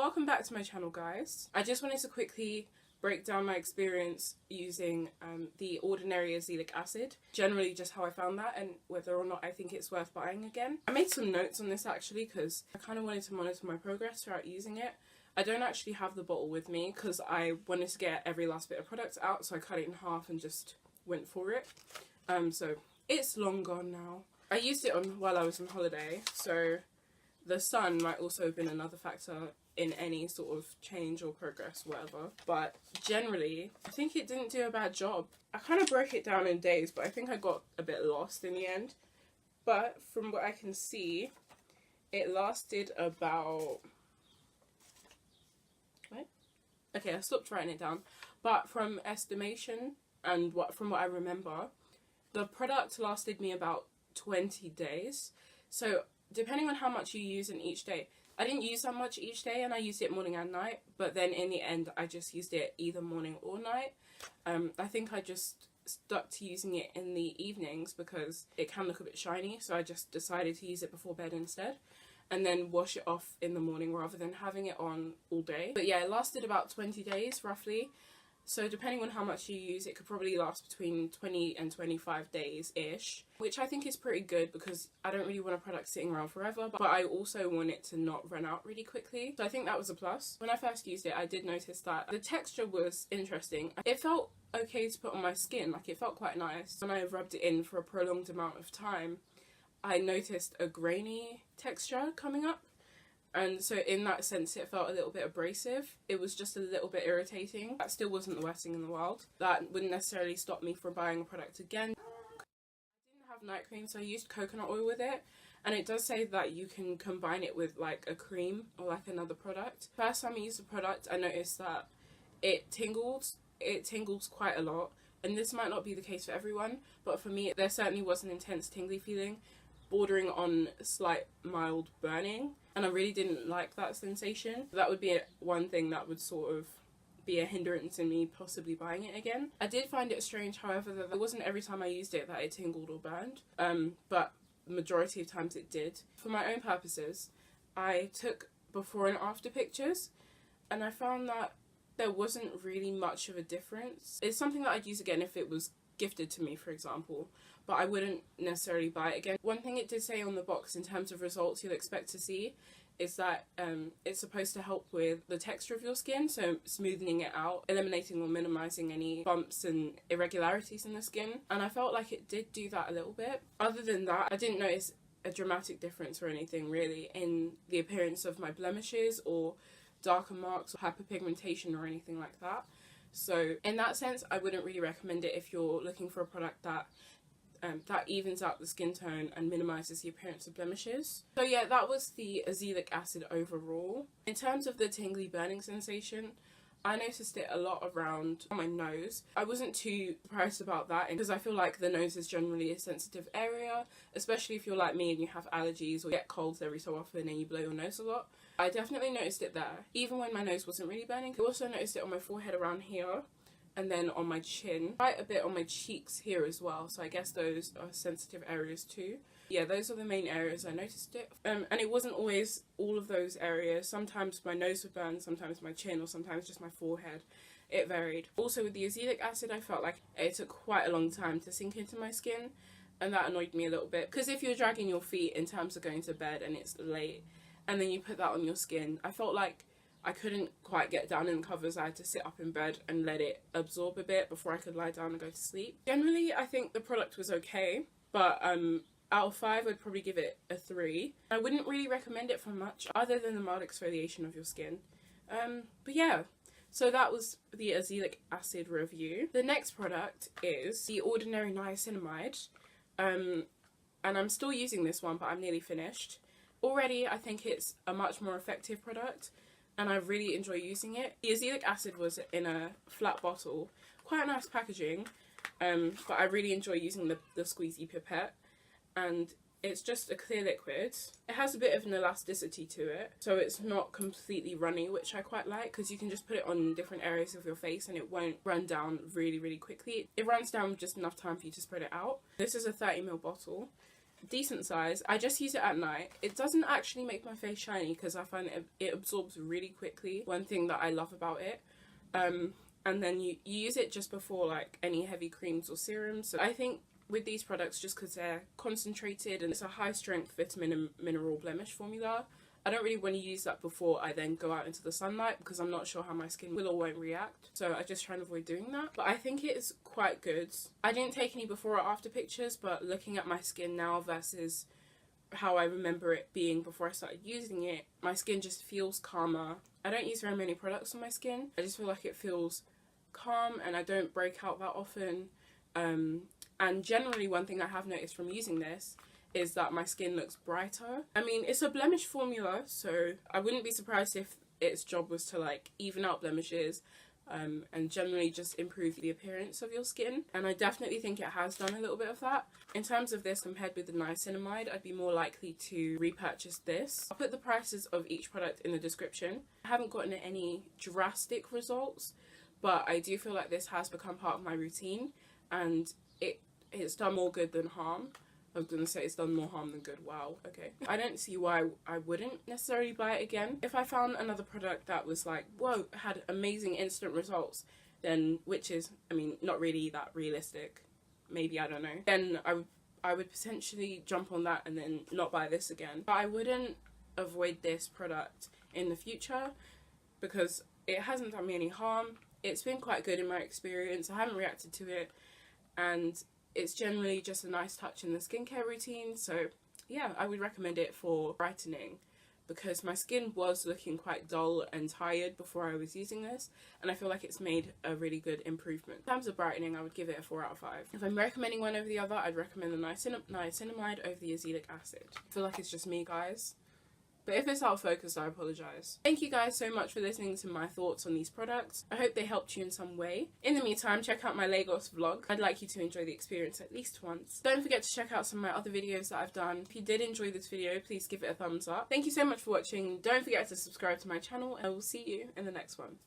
welcome back to my channel, guys. I just wanted to quickly break down my experience using the ordinary azelaic acid, generally just how I found that and whether or not I think it's worth buying again. I made some notes on this actually because I kind of wanted to monitor my progress throughout using it. I don't actually have the bottle with me because I wanted to get every last bit of product out, so I cut it in half and just went for it. So it's long gone now. I used it on while I was on holiday, so the sun might also have been another factor in any sort of change or progress, whatever. But generally, I think it didn't do a bad job. I kind of broke it down in days, but I think I got a bit lost in the end. But from what I can see, it lasted about... What? Okay, I stopped writing it down. But from estimation and from what I remember, the product lasted me about 20 days. So depending on how much you use in each day, I didn't use that much each day and I used it morning and night, but then in the end I just used it either morning or night. I think I just stuck to using it in the evenings because it can look a bit shiny, so I just decided to use it before bed instead and then wash it off in the morning rather than having it on all day. But yeah, it lasted about 20 days roughly. So depending on how much you use, it could probably last between 20 and 25 days-ish, which I think is pretty good because I don't really want a product sitting around forever, but I also want it to not run out really quickly. So I think that was a plus. When I first used it, I did notice that the texture was interesting. It felt okay to put on my skin, like it felt quite nice. When I rubbed it in for a prolonged amount of time, I noticed a grainy texture coming up. And so in that sense, it felt a little bit abrasive. It was just a little bit irritating. That still wasn't the worst thing in the world. That wouldn't necessarily stop me from buying a product again. I didn't have night cream, so I used coconut oil with it. And it does say that you can combine it with like a cream or like another product. First time I used the product, I noticed that it tingles. It tingles quite a lot. And this might not be the case for everyone, but for me, there certainly was an intense tingly feeling, bordering on slight mild burning, and I really didn't like that sensation. That would be one thing that would sort of be a hindrance in me possibly buying it again. I did find it strange, however, that it wasn't every time I used it that it tingled or burned, but the majority of times it did. For my own purposes, I took before and after pictures, and I found that there wasn't really much of a difference. It's something that I'd use again if it was gifted to me, for example, but I wouldn't necessarily buy it again. One thing it did say on the box in terms of results you'll expect to see is that it's supposed to help with the texture of your skin, so smoothing it out, eliminating or minimizing any bumps and irregularities in the skin, and I felt like it did do that a little bit. Other than that, I didn't notice a dramatic difference or anything really in the appearance of my blemishes or darker marks or hyperpigmentation or anything like that. So in that sense, I wouldn't really recommend it if you're looking for a product that evens out the skin tone and minimises the appearance of blemishes. So yeah, that was the azelaic acid overall. In terms of the tingly burning sensation, I noticed it a lot around my nose. I wasn't too surprised about that because I feel like the nose is generally a sensitive area, especially if you're like me and you have allergies or get colds every so often and you blow your nose a lot. I definitely noticed it there, even when my nose wasn't really burning. I also noticed it on my forehead around here, and then on my chin, quite a bit on my cheeks here as well, so I guess those are sensitive areas too. Yeah, those are the main areas I noticed it. And it wasn't always all of those areas. Sometimes my nose would burn, sometimes my chin, or sometimes just my forehead. It varied. Also with the azelaic acid, I felt like it took quite a long time to sink into my skin, and that annoyed me a little bit. Because if you're dragging your feet in terms of going to bed and it's late, and then you put that on your skin, I felt like I couldn't quite get down in the covers. I had to sit up in bed and let it absorb a bit before I could lie down and go to sleep. Generally, I think the product was okay, but out of 5, I'd probably give it a 3. I wouldn't really recommend it for much other than the mild exfoliation of your skin. But yeah, so that was the azelaic acid review. The next product is the ordinary niacinamide, and I'm still using this one, but I'm nearly finished. Already, I think it's a much more effective product, and I really enjoy using it. The azelaic acid was in a flat bottle, quite nice packaging, but I really enjoy using the squeezy pipette, and it's just a clear liquid. It has a bit of an elasticity to it, so it's not completely runny, which I quite like, because you can just put it on different areas of your face and it won't run down really, really quickly. It runs down with just enough time for you to spread it out. This is a 30ml bottle, decent size. I just use it at night. It doesn't actually make my face shiny because I find it absorbs really quickly. One thing that I love about it. And then you use it just before like any heavy creams or serums. So I think with these products, just because they're concentrated and it's a high strength vitamin and mineral blemish formula, I don't really want to use that before I then go out into the sunlight because I'm not sure how my skin will or won't react. So I just try and avoid doing that. But I think it is quite good. I didn't take any before or after pictures, but looking at my skin now versus how I remember it being before I started using it, my skin just feels calmer. I don't use very many products on my skin. I just feel like it feels calm and I don't break out that often. And generally one thing I have noticed from using this is that my skin looks brighter. I mean, it's a blemish formula, so I wouldn't be surprised if its job was to like even out blemishes and generally just improve the appearance of your skin. And I definitely think it has done a little bit of that. In terms of this compared with the niacinamide, I'd be more likely to repurchase this. I'll put the prices of each product in the description. I haven't gotten any drastic results, but I do feel like this has become part of my routine and it's done more good than harm. I was going to say it's done more harm than good. Wow, okay. I don't see why I wouldn't necessarily buy it again. If I found another product that was like, whoa, had amazing instant results, then, which is, I mean, not really that realistic. Maybe, I don't know. Then I would potentially jump on that and then not buy this again. But I wouldn't avoid this product in the future because it hasn't done me any harm. It's been quite good in my experience. I haven't reacted to it. And it's generally just a nice touch in the skincare routine. So yeah, I would recommend it for brightening because my skin was looking quite dull and tired before I was using this, and I feel like it's made a really good improvement. In terms of brightening, I would give it a 4 out of 5. If I'm recommending one over the other, I'd recommend the niacinamide over the azelaic acid. I feel like it's just me, guys. But if it's out of focus, I apologise. Thank you guys so much for listening to my thoughts on these products. I hope they helped you in some way. In the meantime, check out my Lagos vlog. I'd like you to enjoy the experience at least once. Don't forget to check out some of my other videos that I've done. If you did enjoy this video, please give it a thumbs up. Thank you so much for watching. Don't forget to subscribe to my channel and I will see you in the next one.